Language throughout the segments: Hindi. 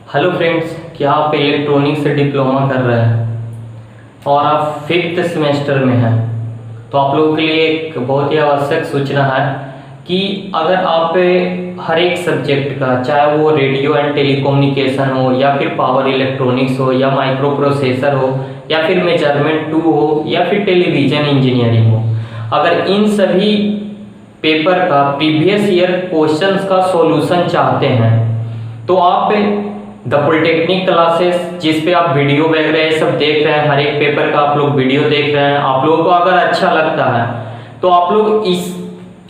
हेलो फ्रेंड्स, क्या आप इलेक्ट्रॉनिक्स से डिप्लोमा कर रहे हैं और आप फिफ्थ सेमेस्टर में हैं तो आप लोगों के लिए एक बहुत ही आवश्यक सूचना है कि अगर आप हर एक सब्जेक्ट का, चाहे वो रेडियो एंड टेलीकम्युनिकेशन हो या फिर पावर इलेक्ट्रॉनिक्स हो या माइक्रो प्रोसेसर हो या फिर मेजरमेंट 2 हो या फिर टेलीविजन इंजीनियरिंग हो, अगर इन सभी पेपर का प्रीवियस ईयर क्वेश्चंस का सॉल्यूशन चाहते हैं तो आप द पॉलिटेक्निक क्लासेस, जिस पे आप वीडियो वगैरह सब देख रहे हैं, हर एक पेपर का आप लोग वीडियो देख रहे हैं, आप लोगों को अगर अच्छा लगता है तो आप लोग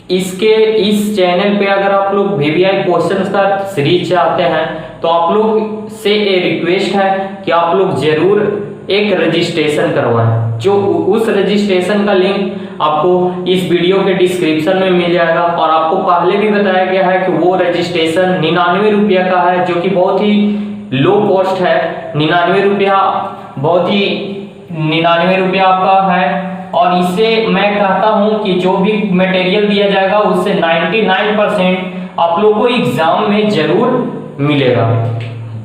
इस चैनल पे अगर आप लोग वीवीआई क्वेश्चंस का सीरीज चाहते हैं तो आप लोग से एक रिक्वेस्ट है कि आप लोग जरूर एक रजिस्ट्रेशन करवाएं। जो उस रजिस्ट्रेशन का लिंक आपको इस वीडियो के डिस्क्रिप्शन में मिल जाएगा और आपको पहले भी बताया गया है कि वो रजिस्ट्रेशन 99 रुपया का है, जो कि बहुत ही लो कॉस्ट है। 99 रुपया बहुत ही 99 रुपया आपका है और इससे मैं कहता हूं कि जो भी मटेरियल दिया जाएगा उससे 99% आप लोग को एग्जाम में जरूर मिलेगा,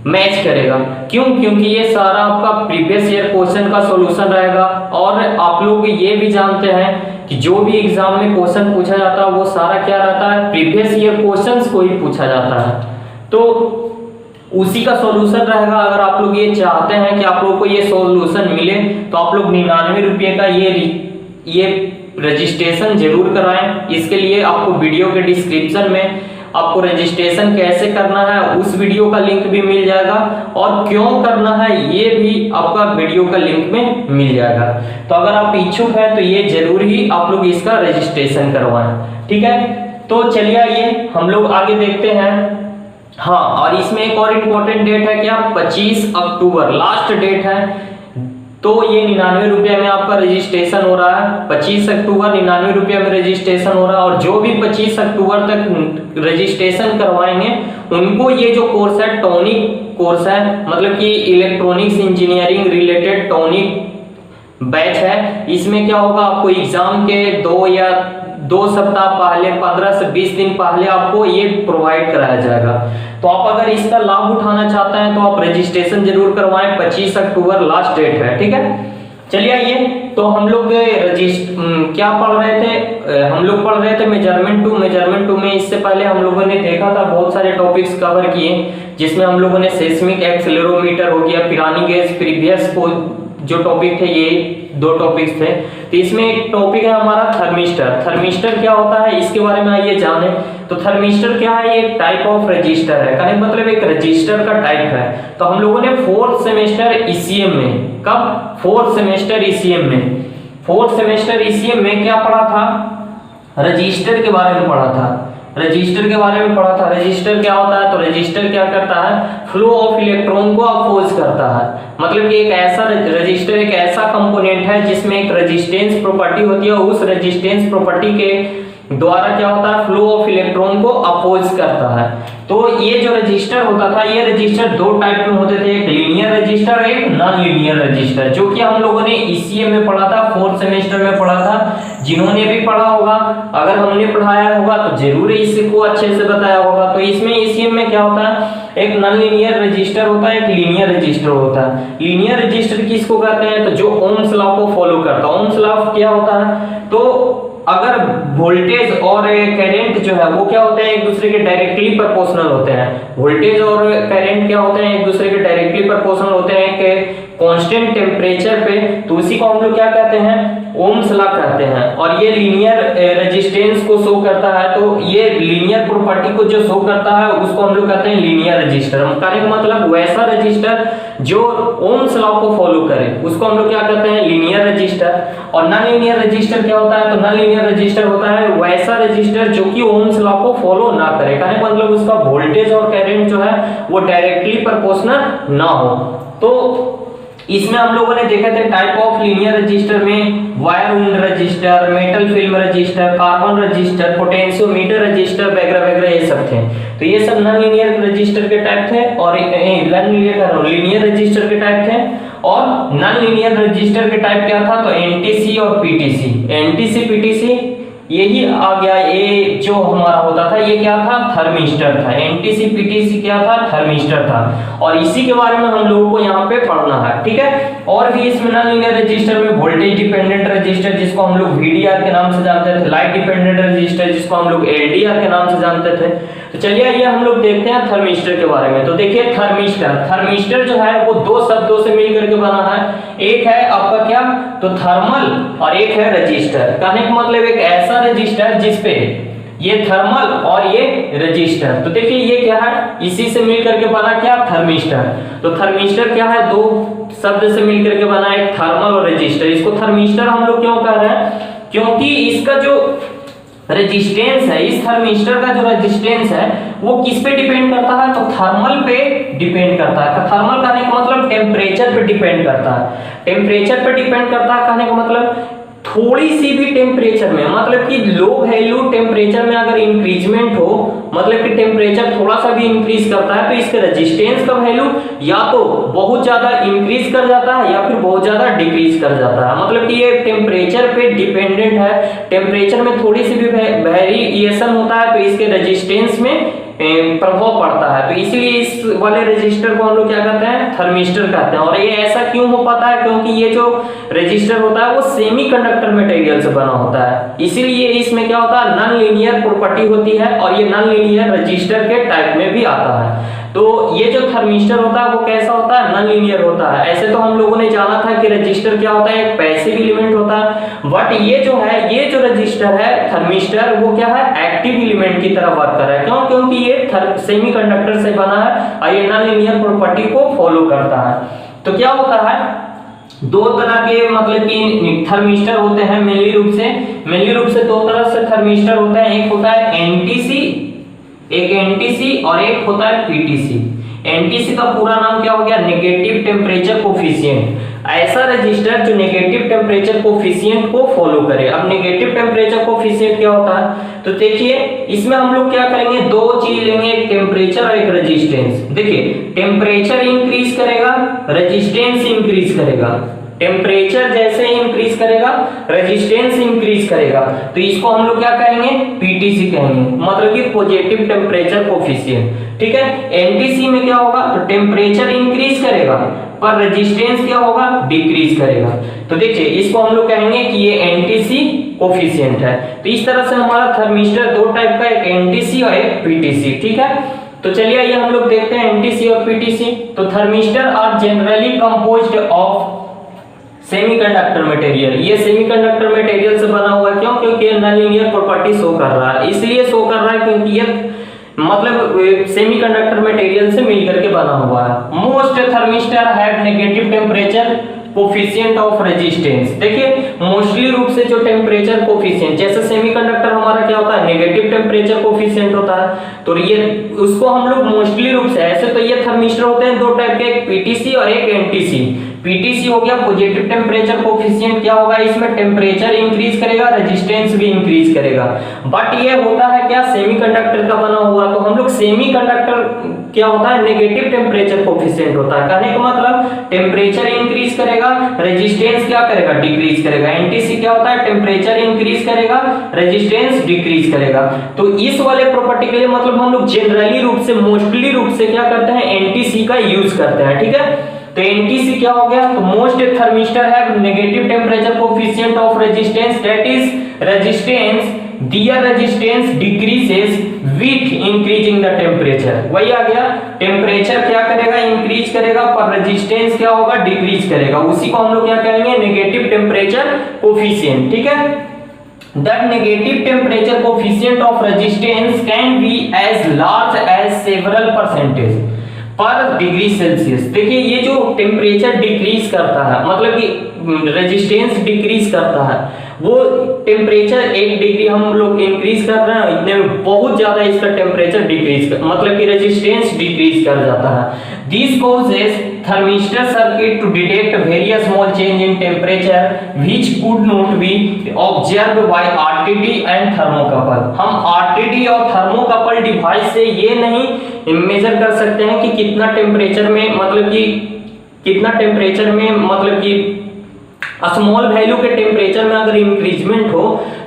मैच करेगा। क्यों? क्योंकि ये सारा आपका प्रीवियस ईयर क्वेश्चन का सॉल्यूशन रहेगा और आप लोग ये भी जानते हैं कि जो भी एग्जाम में क्वेश्चन पूछा जाता है वो सारा क्या रहता है, प्रीवियस ईयर क्वेश्चंस को ही पूछा जाता है, तो उसी का सॉल्यूशन रहेगा। अगर आप लोग ये चाहते हैं कि आप लोग को ये सॉल्यूशन मिले तो आप लोग 99 रुपये का ये रजिस्ट्रेशन जरूर कराएं। इसके लिए आपको वीडियो के डिस्क्रिप्शन में आपको रजिस्ट्रेशन कैसे करना है उस वीडियो का लिंक भी मिल जाएगा और क्यों करना है ये भी आपका वीडियो का लिंक में मिल जाएगा। तो अगर आप इच्छुक हैं तो ये जरूर ही आप लोग इसका रजिस्ट्रेशन करवाएं, ठीक है। तो चलिए आइए हम लोग आगे देखते हैं। हाँ, और इसमें एक और इम्पोर्टेंट डेट है क्या, 25 अक्टूबर लास्ट डेट है। तो ये 99 रुपये में आपका रजिस्ट्रेशन हो रहा है। 25 अक्टूबर 99 रुपये में रजिस्ट्रेशन हो रहा है और जो भी 25 अक्टूबर तक रजिस्ट्रेशन करवाएंगे उनको ये जो कोर्स है टॉनिक कोर्स है, मतलब कि electronics engineering related tonic batch है। इसमें क्या होगा, आपको एग्जाम के 2 सप्ताह पहले, 15 से 20 दिन पहले आपको ये प्रोवाइड कराया जाएगा। तो आप अगर इसका लाभ उठाना चाहते हैं तो आप रजिस्ट्रेशन जरूर करवाएं। 25 अक्टूबर लास्ट डेट है, ठीक है। चलिए आइए, तो हम लोग क्या पढ़ रहे थे, हम लोग पढ़ रहे थे मेजरमेंट 2 में इससे पहले हम लोगों ने देखा था, बहुत सारे टॉपिक्स कवर किए, जिसमें हम लोगों ने सेस्मिक एक्सेलेरोमीटर हो गया, पिरानी गेज, प्रीवियस को जो टॉपिक थे ये 2 टॉपिक्स थे। तो इसमें एक टॉपिक है हमारा थर्मिस्टर। थर्मिस्टर क्या होता है इसके बारे में आइए जाने। तो थर्मिस्टर क्या है, ये टाइप ऑफ रजिस्टर है, कहने मतलब एक रजिस्टर का टाइप है। तो हम लोगों ने 4th सेमेस्टर ईसीएम में, कब, 4th सेमेस्टर ईसीएम में, 4th सेमेस्टर ईसीएम में क्या पढ़ा था, रजिस्टर के बारे में पढ़ा था। रजिस्टर के बारे में पढ़ा था। रजिस्टर क्या होता है, तो रजिस्टर क्या करता है, फ्लो ऑफ इलेक्ट्रॉन को अपोज करता है। मतलब कि एक ऐसा रजिस्टर एक ऐसा कंपोनेंट है जिसमें एक रेजिस्टेंस प्रॉपर्टी होती है, उस रेजिस्टेंस प्रॉपर्टी के द्वारा क्या होता है, फ्लो ऑफ इलेक्ट्रॉन को अपोज करता है। तो ये जो रजिस्टर होता था, ये रजिस्टर 2 टाइप में होते थे, एक लीनियर रजिस्टर और एक नॉन लीनियर रजिस्टर, जो कि हम लोगों ने ईसीएम में पढ़ा था, 4th सेमेस्टर में पढ़ा था। जिन्होंने भी पढ़ा होगा, अगर हमने पढ़ाया होगा तो जरूर इसको अच्छे से बताया होगा। तो इसमें ईसीएम में क्या होता है, एक नॉन लीनियर रजिस्टर होता है, एक लीनियर रजिस्टर होता है। लीनियर रजिस्टर किसको कहते हैं, तो जो ओम्स लॉ को फॉलो करता है। ओम्स लॉ क्या होता है, तो अगर वोल्टेज और करंट जो है वो क्या होते हैं, एक दूसरे के डायरेक्टली प्रोपोर्शनल होते हैं। वोल्टेज और करंट क्या होते हैं, एक दूसरे के डायरेक्टली प्रोपोर्शनल होते हैं कि कांस्टेंट टेम्परेचर पे, तो उसी को हम लोग क्या कहते हैं, ओम्स लॉ कहते हैं। और ये लीनियर रेजिस्टेंस को शो करता है, तो ये लीनियर प्रॉपर्टी को जो शो करता है उसको हम लोग कहते हैं लीनियर रजिस्टर। कहने का मतलब वैसा रजिस्टर जो ओम्स लॉ को फॉलो करे उसको हम लोग क्या कहते हैं, लीनियर रजिस्टर। और नॉन लीनियर रजिस्टर क्या होता है, तो नॉन लीनियर रजिस्टर होता है वैसा रजिस्टर जो कि ओम्स लॉ को फॉलो ना करे, कहने का मतलब उसका वोल्टेज और करंट जो है वो डायरेक्टली प्रोपोर्शनल ना हो। तो इसमें हम लोगों ने देखा था टाइप ऑफ लीनियर रजिस्टर में wire wound register, metal film register, carbon register, potentiometer register वगैरह वगैरह ये सब थे। तो ये सब नॉन लीनियर रजिस्टर के टाइप थे और लीनियर रजिस्टर के टाइप थे। और नॉन लीनियर रजिस्टर के टाइप क्या था, तो एनटीसी और पीटीसी। एनटीसी पीटीसी यही आ गया। ये जो हमारा होता था ये क्या था, थर्मिस्टर था। एनटीसी पीटीसी क्या था, थर्मिस्टर था। और इसी के बारे में हम लोगों को यहाँ पे पढ़ना है, ठीक है। और भी इसमें नॉन लीनियर रजिस्टर में वोल्टेज डिपेंडेंट रजिस्टर जिसको हम लोग वीडीआर के नाम से जानते थे, लाइट डिपेंडेंट रजिस्टर जिसको हम लोग एलडीआर के नाम से जानते थे। तो चलिए ये हम लोग देखते हैं थर्मिस्टर के बारे में। तो देखिए थर्मिस्टर जो है वो दो शब्दों से मिलकर के बना है। एक है आपका क्या, तो थर्मल, और एक है रजिस्टर। कहने का मतलब एक ऐसा रजिस्टर जिसपे ये थर्मल और ये रजिस्टर। तो देखिए ये क्या है, इसी से मिलकर के बना क्या, थर्मिस्टर। तो थर्मिस्टर क्या है, दो शब्द से मिलकर के बना, एक थर्मल और रजिस्टर। इसको थर्मिस्टर हम लोग क्यों कह रहे हैं, क्योंकि इसका जो रेजिस्टेंस है, इस थर्मिस्टर का जो रेजिस्टेंस है वो किस पे डिपेंड करता है, तो थर्मल पे डिपेंड करता है। थर्मल कहने का मतलब टेम्परेचर पे डिपेंड करता है। टेम्परेचर पे डिपेंड करता है कहने का मतलब थोड़ी सी भी टेम्परेचर में, मतलब कि लो वैल्यू टेम्परेचर में अगर इंक्रीजमेंट हो, मतलब कि टेम्परेचर थोड़ा सा भी इंक्रीज करता है तो इसके रेजिस्टेंस का वैल्यू या तो बहुत ज्यादा इंक्रीज कर जाता है या फिर बहुत ज्यादा डिक्रीज कर जाता है। मतलब कि ये टेम्परेचर पे डिपेंडेंट है। टेम्परेचर में थोड़ी सी भी वेरिएशन होता है तो इसके रेजिस्टेंस में प्रभाव पड़ता है। तो इसीलिए इस वाले रेजिस्टर को हम लोग क्या कहते हैं, थर्मिस्टर कहते हैं। और ये ऐसा क्यों हो पाता है, क्योंकि ये जो रेजिस्टर होता है वो सेमीकंडक्टर मटेरियल से बना होता है। इसीलिए इसमें क्या होता है, नॉन लीनियर प्रॉपर्टी होती है और ये नॉन लीनियर रजिस्टर के टाइप में भी आता है। तो ये जो थर्मिस्टर होता है वो कैसा होता है, नॉन लीनियर होता है। ऐसे तो हम लोगों ने जाना था कि रजिस्टर क्या होता है, एक पैसिव एलिमेंट होता है, बट ये जो है, ये जो रजिस्टर है थर्मिस्टर, वो क्या है, एक्टिव एलिमेंट की तरह वर्क कर रहा है। क्यों, क्योंकि ये सेमीकंडक्टर से बना है और ये नॉन लीनियर प्रॉपर्टी को फॉलो करता है। तो क्या होता है, दो तरह के मतलब कि थर्मिस्टर होते हैं मेनली रूप से दो तरह से थर्मिस्टर होते हैं। एक होता है एनटीसी और एक होता है पीटीसी। एनटीसी का पूरा नाम क्या हो गया, नेगेटिव टेम्परेचर कोफिशिएंट। ऐसा रजिस्टर जो नेगेटिव टेम्परेचर कोफिशिएंट को फॉलो करे। अब नेगेटिव टेम्परेचर कोफिशिएंट क्या होता है, तो देखिए इसमें हम लोग क्या करेंगे, दो चीज लेंगे, एक टेम्परेचर और एक रेजिस्टेंस। देखिए टेम्परेचर इंक्रीज करेगा, रेजिस्टेंस इंक्रीज करेगा। टेम्परेचर जैसे इंक्रीज करेगा रेजिस्टेंस इंक्रीज करेगा, तो इसको हम लोग क्या कहेंगे, पीटीसी कहेंगे, मतलब कि पॉजिटिव टेम्परेचर कोफिशिएंट। ठीक है, एनटीसी में क्या होगा, तो टेम्परेचर इंक्रीज करेगा पर रेजिस्टेंस क्या होगा, डिक्रीज करेगा। तो देखिए इसको हम लोग कहेंगे कि ये एनटीसी कोफिशिएंट है। तो इस तरह से हमारा थर्मिस्टर दो टाइप का, एक एनटीसी और एक पीटीसी। ठीक है, तो चलिए आइए हम लोग देखते हैं एनटीसी और पीटीसी। तो thermistor are generally composed of semiconductor material. ये सेमीकंडक्टर मटेरियल से बना हुआ है। क्यों, क्योंकि ये नॉन लीनियर प्रॉपर्टी शो कर रहा है। इसलिए शो कर रहा है क्योंकि ये मतलब सेमीकंडक्टर मटेरियल से मिलकर के बना हुआ है। Most thermistor have negative temperature coefficient of resistance. देखिए मोस्टली रूप से जो टेम्परेचर कोफिशिएंट, जैसे सेमीकंडक्टर हमारा क्या होता है, नेगेटिव टेम्परेचर कोफिशिएंट होता है, तो ये उसको हम लोग मोस्टली रूप से, ऐसे तो ये थर्मिस्टर होते हैं दो टाइप के, एक पीटीसी और एक एनटीसी। पीटीसी हो गया पॉजिटिव टेम्परेचर कोफिशिएंट, क्या होगा इसमें, टेम्परेचर इंक्रीज करेगा, रेजिस्टेंस भी इंक्रीज करेगा। बट ये होता है क्या, सेमीकंडक्टर का बना हुआ, तो हम लोग सेमीकंडक्टर क्या होता है, नेगेटिव टेम्परेचर कोफिशिएंट होता है। कहने का मतलब टेम्परेचर इंक्रीज करेगा, रेजिस्टेंस क्या करेगा, डिक्रीज करेगा। एनटीसी क्या होता है, टेम्परेचर इंक्रीज करेगा, रेजिस्टेंस डिक्रीज करेगा। तो इस वाले प्रॉपर्टी के लिए मतलब हम लोग जनरली रूप से, मोस्टली रूप से क्या करते हैं, एनटीसी का यूज करते हैं। ठीक है, तो एनटीसी क्या हो गया, तो most thermistor have negative temperature coefficient of resistance, that is resistance, their resistance decreases with increasing the temperature. वही आ गया, टेम्परेचर क्या करेगा, इंक्रीज करेगा, पर रेजिस्टेंस क्या होगा, डिक्रीज करेगा। उसी को हम लोग क्या कहेंगे, नेगेटिव टेम्परेचर कोफिशिएंट। ठीक है, that negative temperature coefficient of resistance can be as large as several percentage पर डिग्री सेल्सियस। देखिए ये जो टेम्परेचर डिक्रीज करता है, मतलब कि रेजिस्टेंस डिक्रीज करता है, वो टेम्परेचर 1 डिग्री हम लोग इंक्रीज कर रहे हैं, इतने में बहुत ज्यादा इसका टेम्परेचर डिक्रीज कर, मतलब कि रेजिस्टेंस डिक्रीज कर जाता है। This causes thermistor circuit to detect very small change in temperature which could not be observed by RTD and thermocouple. हम आरटीडी और थर्मोकपल डिवाइस से ये नहीं मेजर कर सकते हैं कि कितना टेम्परेचर में, मतलब कि कितना टेम्परेचर में, मतलब कि स्मॉल वैल्यू के टेम्परेचर में अगर इंक्रीजमेंट हो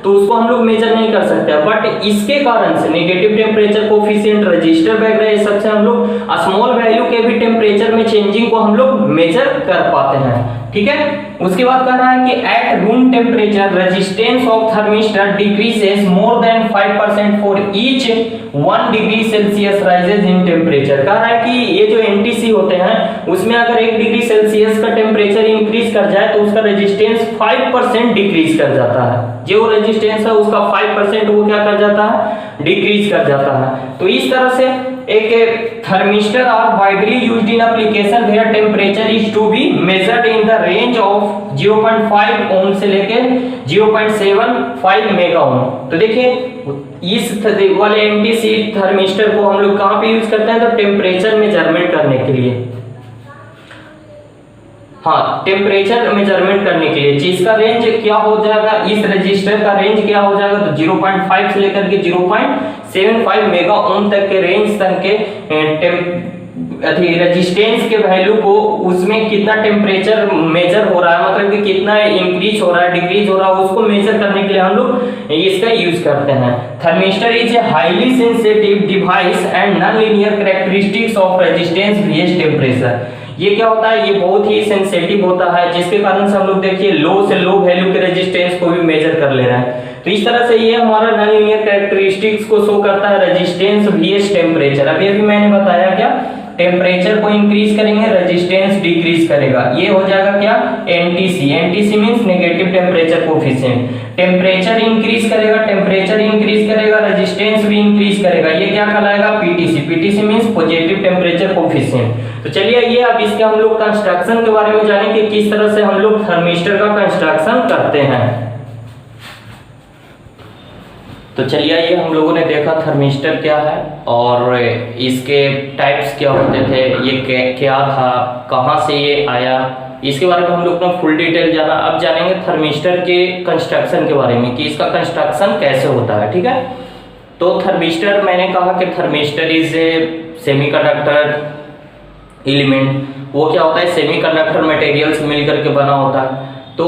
तो उसको हम लोग मेजर नहीं कर सकते। बट इसके कारण से नेगेटिव टेम्परेचर कोफिशिएंट, रजिस्टर वगैरह ये सबसे हम लोग स्मॉल वैल्यू के भी टेम्परेचर में चेंजिंग को हम लोग मेजर कर पाते हैं। ठीक है, उसके बाद कह रहा है कि at room temperature resistance of thermistor decreases more than 5% for each 1 degree Celsius rises in temperature. कह रहा है कि ये जो एनटीसी होते हैं उसमें अगर 1 डिग्री सेल्सियस का टेम्परेचर इंक्रीज कर जाए तो उसका रेजिस्टेंस 5% डिक्रीज कर जाता है। जो रेजिस्टेंस है उसका 5% वो क्या कर जाता है, डिक्रीज कर जाता है। तो इस तरह से एक thermistor are widely used in application where temperature is to be measured in the range of 0.5 ohm से लेके 0.75 मेगा ओम। तो देखिए इस वाले एनटीसी थर्मिस्टर को हम लोग कहां पे यूज करते हैं, तो टेम्परेचर मेजरमेंट करने के लिए। हाँ, टेम्परेचर मेजरमेंट करने के लिए। जिसका रेंज क्या हो जाएगा, इस रजिस्टर का रेंज क्या हो जाएगा, तो 0.5 से लेकर के 0.75 मेगा ओम तक के रेंज तक के रेजिस्टेंस के वैल्यू को, उसमें कितना टेम्परेचर मेजर हो रहा है, मतलब कि कितना इंक्रीज हो रहा है, डिक्रीज हो रहा है, उसको मेजर करने के लिए हम लोग इसका यूज करते हैं। Thermistor is a highly sensitive device and non linear characteristics of resistance VS temperature. ये क्या होता है, ये बहुत ही सेंसिटिव होता है, जिसके कारण से हम लोग देखिए लो से लो वैल्यू के रेजिस्टेंस को भी मेजर कर ले रहे हैं। तो इस तरह से ये हमारा नॉन लीनियर कैरेक्टरिस्टिक्स को शो करता है रेजिस्टेंस वीएस टेम्परेचर। अभी मैंने बताया क्या, टेम्परेचर को इंक्रीज करेंगे, रेजिस्टेंस डिक्रीज करेगा, ये हो जाएगा क्या, NTC. NTC means negative temperature coefficient. Temperature increase करेगा, टेम्परेचर इंक्रीज करेगा, रेजिस्टेंस भी इंक्रीज करेगा, ये क्या कहलाएगा, PTC. PTC means positive temperature coefficient. तो चलिए ये अब इसके हम लोग कंस्ट्रक्शन के बारे में जानेंगे, किस तरह से हम लोग थर्मिस्टर का कंस्ट्रक्शन करते हैं। तो चलिए ये हम लोगों ने देखा थर्मिस्टर क्या है और इसके टाइप्स क्या होते थे, ये क्या था, कहाँ से ये आया, इसके बारे में हम लोग ने फुल डिटेल जाना। अब जानेंगे थर्मिस्टर के कंस्ट्रक्शन के बारे में कि इसका कंस्ट्रक्शन कैसे होता है। ठीक है, तो थर्मिस्टर, मैंने कहा कि thermistor is A semiconductor element. वो क्या होता है, सेमीकंडक्टर मटेरियल से मिलकर के बना होता है। तो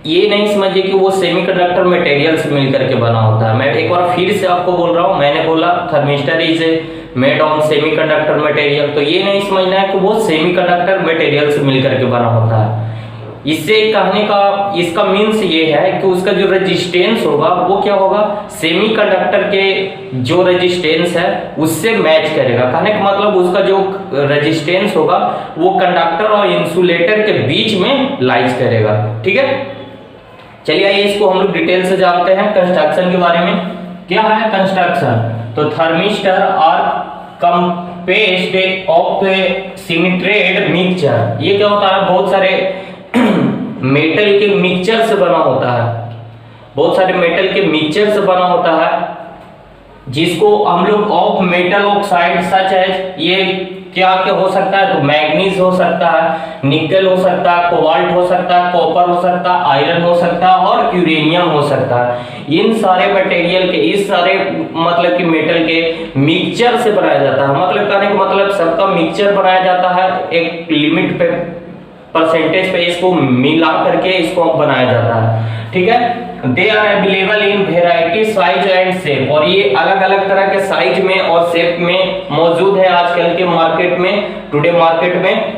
ये नहीं समझिए कि वो सेमीकंडक्टर मटेरियल से मिलकर के बना होता है। मैं एक बार फिर से आपको बोल रहा हूँ, मैंने बोला thermistor is made on semiconductor material, तो ये नहीं समझना है कि वो सेमीकंडक्टर मटेरियल से मिलकर के बना होता है। इससे कहने का इसका मीन्स ये है कि उसका जो रेजिस्टेंस होगा वो क्या होगा, सेमीकंडक्टर के जो रेजिस्टेंस है उससे मैच करेगा। कहने का मतलब उसका जो रेजिस्टेंस होगा वो कंडक्टर और इंसुलेटर के बीच में लाइज करेगा। ठीक है, चलिए आइए इसको हम लोग डिटेल से जानते हैं कंस्ट्रक्शन के बारे में। क्या है कंस्ट्रक्शन, तो thermistor are composed of sintered mixture. ये क्या होता है, बहुत सारे मेटल के मिक्सचर से बना होता है, बहुत सारे मेटल के मिक्सचर से बना होता है, जिसको हम लोग ऑफ मेटल ऑक्साइड सच है, ये क्या क्या हो सकता है, तो मैग्नीज हो सकता है, निकल हो सकता है, कोबाल्ट हो सकता है, कॉपर हो सकता है, आयरन हो सकता है और यूरेनियम हो सकता है। इन सारे मटेरियल के, इस सारे मतलब कि मेटल के मिक्सचर से बनाया जाता है। मतलब कहने का मतलब सबका मिक्सचर बनाया जाता है, एक लिमिट पे परसेंटेज पे इसको मिला करके इसको बनाया जाता है। ठीक है, they are available in variety size and shape, और ये अलग अलग तरह के साइज में और शेप में मौजूद है आजकल के मार्केट में, टुडे मार्केट में।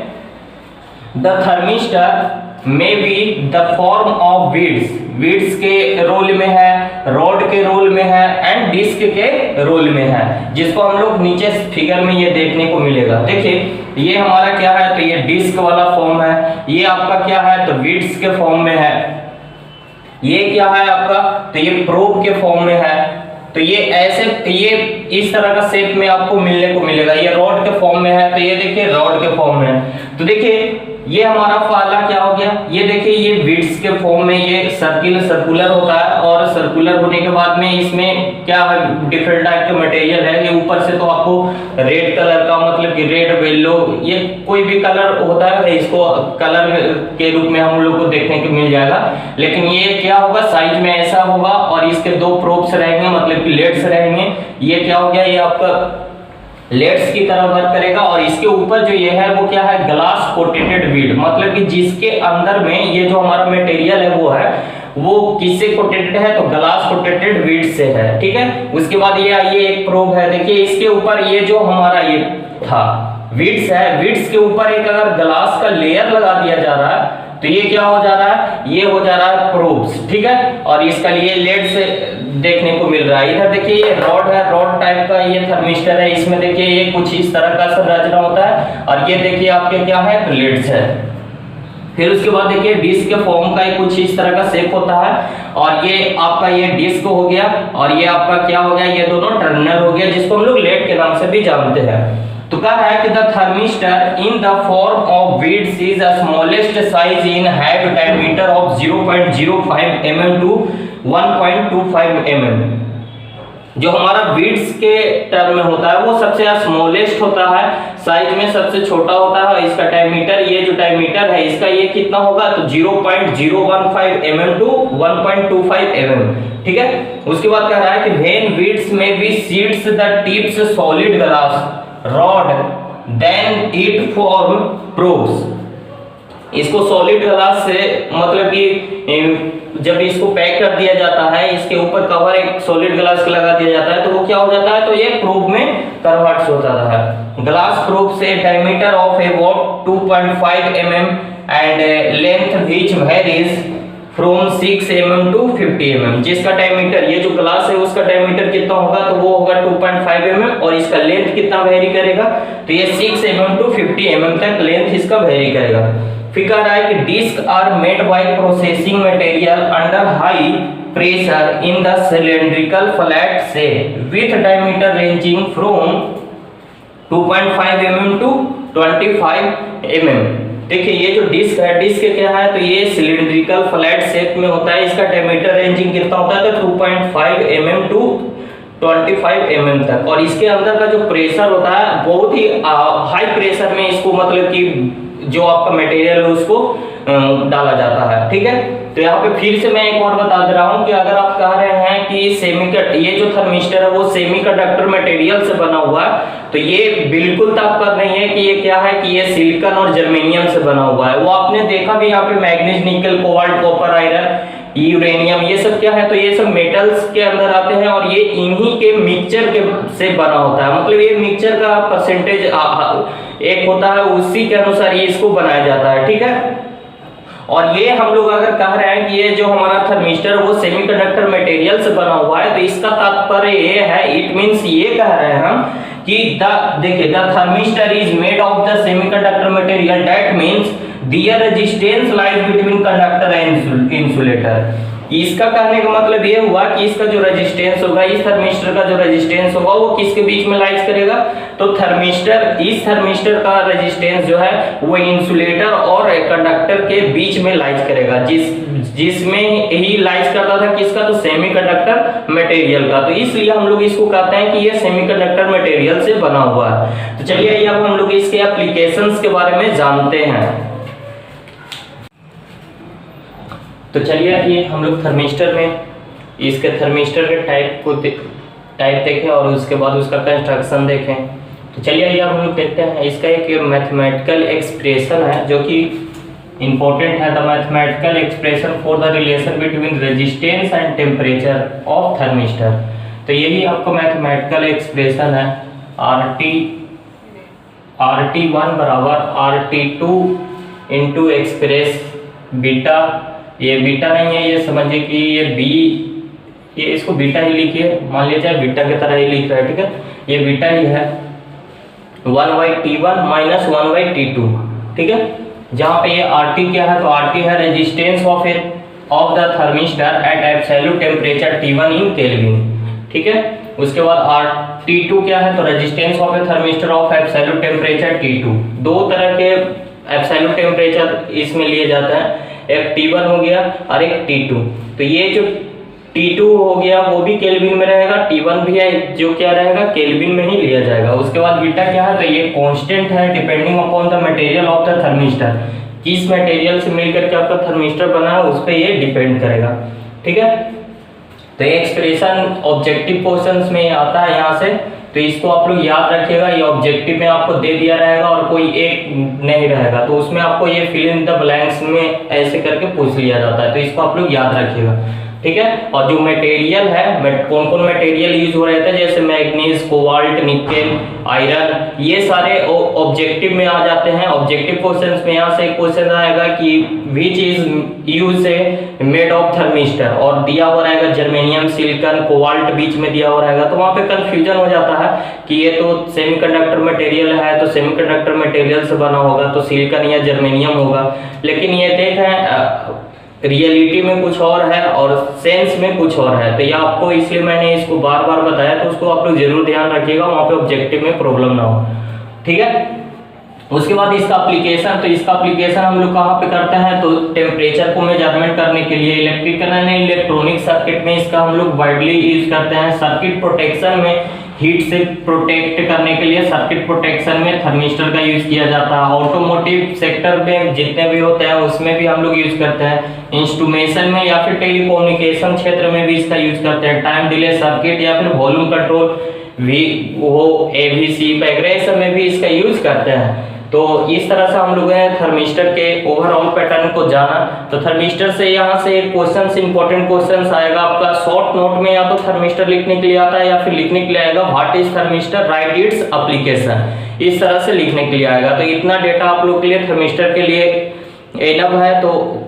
The thermistor may be the form of beads, beads के रोल में है, रॉड के रोल में है एंड डिस्क के रोल में है, जिसको हम लोग नीचे फिगर में ये देखने को मिलेगा। देखिए ये हमारा क्या है, तो ये डिस्क वाला फॉर्म है, ये आपका क्या है, तो बीड्स के फॉर्म में है, ये क्या है आपका, तो ये प्रोब के फॉर्म में है। तो ये ऐसे, ये इस तरह का शेप में आपको मिलने को मिलेगा। ये रॉड के फॉर्म में है, तो ये देखिए रॉड के फॉर्म में है। तो देखिए ये हमारा फाला क्या हो गया, ये देखिए ये बीड्स के फॉर्म में, ये सर्कुलर होता है, और सर्कुलर होने के बाद में इसमें क्या है, डिफरेंट टाइप के मटेरियल है। ये ऊपर से तो आपको रेड कलर का, मतलब कि रेड, येलो, ये कोई भी कलर होता है, इसको कलर के रूप में हम लोग को देखने को मिल जाएगा। लेकिन ये क्या होगा, साइज में ऐसा होगा, और इसके दो प्रोब्स रहेंगे, मतलब कि लेड्स रहेंगे। ये क्या हो गया, ये आपका लेट्स की तरह वर्क करेगा, और इसके ऊपर जो ये है वो क्या है, ग्लास कोटेटेड बीड, मतलब कि जिसके अंदर में ये जो हमारा मटेरियल है वो है, वो किससे कोटेटेड है, तो ग्लास कोटेटेड वीड्स से है, ठीक है। उसके बाद ये आइए एक प्रोब है, देखिए इसके ऊपर ये जो हमारा ये था वीड्स है, वीड्स के ऊपर एक अगर ग्लास का लेयर लगा दिया जा रहा है तो ये क्या हो जा रहा है, ये हो जा रहा है प्रोब्स, ठीक है। और इसका लिए लेड से देखने को मिल रहा है। इधर देखिए ये रॉड है, रॉड टाइप का ये थर्मिस्टर है, इसमें देखिए ये कुछ इस तरह का संरचना होता है और ये देखिए आपके क्या है, लेड्स है। फिर उसके बाद देखिए डिस्क के फॉर्म का कुछ इस तरह का शेप होता है और ये आपका ये डिस्क हो गया और ये आपका क्या हो गया, ये दोनों टर्मिनल हो गया, जिसको हम लोग लेड के नाम से भी जानते हैं। तो कह रहा है कि the thermistor in the form of beads is the smallest size in have diameter of 0.05 mm to 1.25 mm। जो हमारा वीड्स के टर्म में होता है वो सबसे स्मॉलेस्ट होता है, साइज में सबसे छोटा होता है और इसका डायमीटर, ये जो डायमीटर है इसका ये कितना होगा, तो 0.015 mm टू 1.25 mm, ठीक है। उसके बाद कह रहा है कि व्हेन वीड्स में बी सीड्स the tips solid glass rod then it form probes. इसको सॉलिड ग्लास से मतलब कि जब इसको पैक कर दिया जाता है, इसके ऊपर कवर एक सॉलिड ग्लास का लगा दिया जाता है तो वो क्या हो जाता है, तो ये प्रोब में कन्वर्ट हो जाता है। ग्लास प्रोब से diameter of about 2.5 mm and length which varies from 6 mm to 50 mm। जिसका डायमीटर, ये जो ग्लास है उसका डायमीटर कितना होगा, तो वो होगा 2.5 mm और इसका लेंथ कितना वेरी करेगा, तो ये 6 mm टू 50 mm तक लेंथ इसका वेरी करेगा। फिर कह रहा है कि disc are made by processing material under high pressure in the cylindrical flat shell with diameter ranging from 2.5 mm to 25 mm। देखिए ये जो डिस्क है, डिस्क क्या है, तो ये सिलिंड्रिकल फ्लैट शेप में होता है, इसका डायमीटर रेंजिंग कितना होता है, तो 2.5 mm टू 25 mm तक। और इसके अंदर का जो प्रेशर होता है बहुत ही हाई प्रेशर में इसको मतलब कि जो आपका मटेरियल है उसको डाला जाता है, ठीक है। तो यहाँ पे फिर से मैं एक और बता दे रहा हूँ कि अगर आप कह रहे हैं कि ये जो थर्मिस्टर है वो सेमीकंडक्टर मटेरियल से बना हुआ है, तो ये बिल्कुल तात्पर्य नहीं है कि ये क्या है, कि ये सिलिकॉन और जर्मेनियम से बना हुआ है। वो आपने देखा भी यहाँ पे मैग्नीज, निकल, कोबाल्ट, कॉपर, आयरन, यूरेनियम, ये सब क्या है, तो ये सब मेटल्स के अंदर आते हैं और ये इन्हीं के मिक्सचर के से बना होता है। मतलब ये मिक्सचर का परसेंटेज एक होता है, उसी के अनुसार ये इसको बनाया जाता है, ठीक है। और ये हम लोग अगर कह रहे हैं कि ये जो हमारा थर्मिस्टर वो सेमीकंडक्टर मटेरियल से बना हुआ है, तो इसका तात्पर्य ये है, इट मींस ये कह रहे हैं हम कि देखिए the thermistor is made of the semiconductor material, that means their resistance lies between conductor and insulator. इसका कहने का मतलब ये हुआ कि इसका जो रेजिस्टेंस होगा, इस थर्मिस्टर का जो रेजिस्टेंस होगा वो किसके बीच में लाइज करेगा, तो इस थर्मिस्टर का रेजिस्टेंस जो है वो इंसुलेटर और कंडक्टर के बीच में लाइज करेगा, जिसमें ही लाइज करता था किसका, तो सेमीकंडक्टर मटेरियल का। तो इसलिए हम लोग इसको कहते हैं कि ये सेमीकंडक्टर मटेरियल से बना हुआ है। तो चलिए अब हम लोग इसके एप्लीकेशंस के बारे में जानते हैं। तो चलिए ये हम लोग थर्मिस्टर में इसके थर्मिस्टर के टाइप देखें और उसके बाद उसका कंस्ट्रक्शन देखें। तो चलिए ये हम लोग देखते हैं। इसका एक मैथमेटिकल एक्सप्रेशन है जो कि इंपॉर्टेंट है, the mathematical expression for the relation between resistance and temperature of thermistor. तो यही आपको मैथमेटिकल एक्सप्रेशन है, RT1 बराबर RT2 इंटू एक्सप्रेस बीटा, ये बीटा नहीं है, ये समझिए कि ये बी, ये इसको बीटा ही लिखिए, मान लीजिए बीटा की तरह ही लिख रहा है, ठीक है। ये बीटा ही है 1/T1 माइनस 1/T2, ठीक है। जहाँ पे ये RT क्या है, तो RT है resistance of the thermistor at absolute temperature T1 in kelvin, ठीक है। उसके बाद RT2 क्या है, तो resistance of a thermistor of absolute temperature T2। दो तरह के एब्सोल्यूट टेम्परेचर इसमें लिए जाते हैं, एक T1 हो गया और एक T2। तो ये जो T2 हो गया वो भी केल्विन में रहेगा, T1 भी है जो क्या रहेगा, केल्विन में ही लिया जाएगा। उसके बाद बीटा क्या है, तो ये कांस्टेंट है depending upon the material of the thermistor, किस मटेरियल से मिलकर के आपका थर्मिस्टर बना है उस पर ये डिपेंड करेगा, ठीक है। तो ये एक्सप्रेशन ऑब्जेक्टिव क्वेश्चंस में आता है यहाँ से। तो इसको आप लोग याद रखिएगा। ये ऑब्जेक्टिव में आपको दे दिया रहेगा और कोई एक नहीं रहेगा, तो उसमें आपको ये फिल इन द ब्लैंक्स में ऐसे करके पूछ लिया जाता है, तो इसको आप लोग याद रखिएगा, ठीक है। और जो मटेरियल है, कौन कौन मटेरियल यूज हो रहे थे, जैसे मैग्नीज, कोबाल्ट, निकेल, आयरन, ये सारे ऑब्जेक्टिव में आ जाते हैं। ऑब्जेक्टिव क्वेश्चंस में यहाँ से एक क्वेश्चन आएगा कि which is use A made of thermistor, और दिया हुआ रहेगा जर्मेनियम, सिलिकॉन, कोबाल्ट बीच में दिया हुआ रहेगा, तो वहाँ पे कंफ्यूजन हो जाता है कि ये तो सेमीकंडक्टर मटेरियल है, तो सेमीकंडक्टर मटेरियल से बना होगा तो सिलिकॉन या जर्मेनियम होगा, लेकिन ये देखें रियलिटी में कुछ और है और सेंस में कुछ और है। तो ये आपको, इसलिए मैंने इसको बार बार बताया, तो उसको आप लोग जरूर ध्यान रखिएगा, वहां पे ऑब्जेक्टिव में प्रॉब्लम ना हो, ठीक है। उसके बाद इसका एप्लीकेशन, तो इसका एप्लीकेशन हम लोग कहाँ पे करते हैं, तो टेम्परेचर को मेजरमेंट करने के लिए इलेक्ट्रिकल एंड इलेक्ट्रॉनिक सर्किट में इसका हम लोग वाइडली यूज करते हैं। सर्किट प्रोटेक्शन में हीट से प्रोटेक्ट करने के लिए सर्किट प्रोटेक्शन में थर्मिस्टर का यूज किया जाता है। ऑटोमोटिव सेक्टर में जितने भी होते हैं उसमें भी हम लोग यूज करते हैं। इंस्ट्रूमेशन में या फिर टेलीकम्युनिकेशन क्षेत्र में भी इसका यूज करते हैं। टाइम डिले सर्किट या फिर वॉल्यूम कंट्रोल AVC वगैरह सब में भी इसका यूज करते हैं। तो इस तरह से हम लोग थर्मिस्टर के ओवरऑल पैटर्न को जाना। तो थर्मिस्टर से यहाँ से एक क्वेश्चन, इंपॉर्टेंट क्वेश्चन आएगा आपका शॉर्ट नोट में, या तो थर्मिस्टर लिखने के लिए आता है या फिर लिखने के लिए आएगा what is thermistor, right its application, इस तरह से लिखने के लिए आएगा। तो इतना डेटा आप लोग के लिए थर्मिस्टर के लिए एनफ है, तो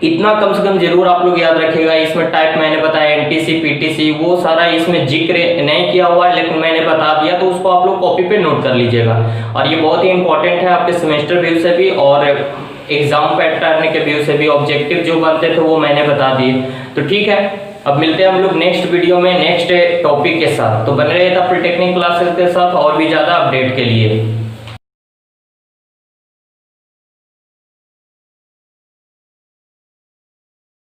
इतना कम से कम जरूर आप लोग याद रखिएगा। इसमें टाइप मैंने बताया NTC, PTC, वो सारा इसमें जिक्र नहीं किया हुआ है, लेकिन मैंने बता दिया, तो उसको आप लोग कॉपी पे नोट कर लीजिएगा। और ये बहुत ही इंपॉर्टेंट है आपके सेमेस्टर व्यू से भी और एग्जाम पैटर्न के व्यू से भी। ऑब्जेक्टिव जो बनते थे वो मैंने बता दिए, तो ठीक है। अब मिलते हैं हम लोग नेक्स्ट वीडियो में नेक्स्ट टॉपिक के साथ, तो बने रहिए पॉलिटेक्निक क्लासेस के साथ और भी ज्यादा अपडेट के लिए।